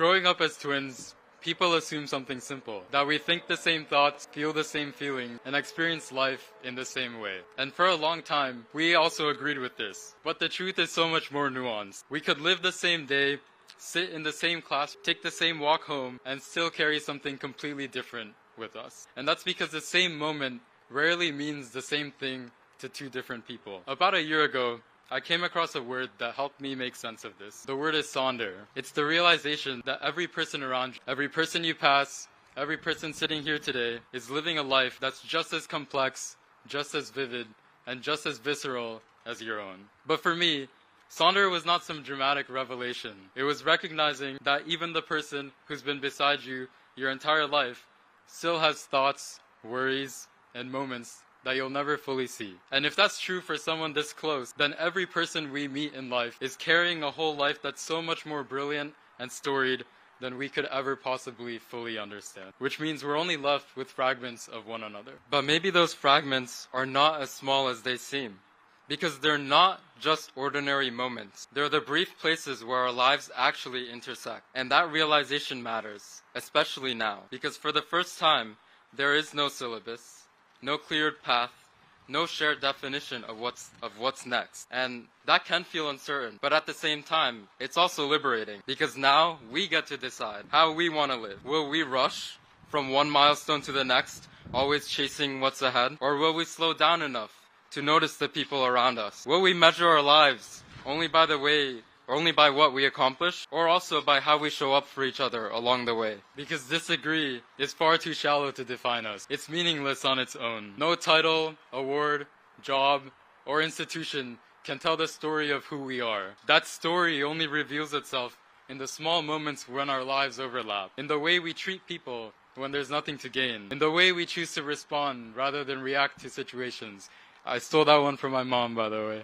Growing up as twins, people assume something simple, that we think the same thoughts, feel the same feelings, and experience life in the same way. And for a long time, we also agreed with this. But the truth is so much more nuanced. We could live the same day, sit in the same class, take the same walk home, and still carry something completely different with us. And that's because the same moment rarely means the same thing to two different people. About a year ago, I came across a word that helped me make sense of this. The word is Sonder. It's the realization that every person around you, every person you pass, every person sitting here today is living a life that's just as complex, just as vivid, and just as visceral as your own. But for me, Sonder was not some dramatic revelation. It was recognizing that even the person who's been beside you your entire life still has thoughts, worries, and moments that you'll never fully see. And if that's true for someone this close, then every person we meet in life is carrying a whole life that's so much more brilliant and storied than we could ever possibly fully understand. Which means we're only left with fragments of one another. But maybe those fragments are not as small as they seem, because they're not just ordinary moments. They're the brief places where our lives actually intersect. And that realization matters, especially now, because for the first time, there is no syllabus, no cleared path, no shared definition of what's next. And that can feel uncertain, but at the same time, it's also liberating, because now we get to decide how we want to live. Will we rush from one milestone to the next, always chasing what's ahead? Or will we slow down enough to notice the people around us? Will we measure our lives only by what we accomplish, or also by how we show up for each other along the way? Because this degree is far too shallow to define us. It's meaningless on its own. No title, award, job, or institution can tell the story of who we are. That story only reveals itself in the small moments when our lives overlap, in the way we treat people when there's nothing to gain, in the way we choose to respond rather than react to situations. I stole that one from my mom, by the way.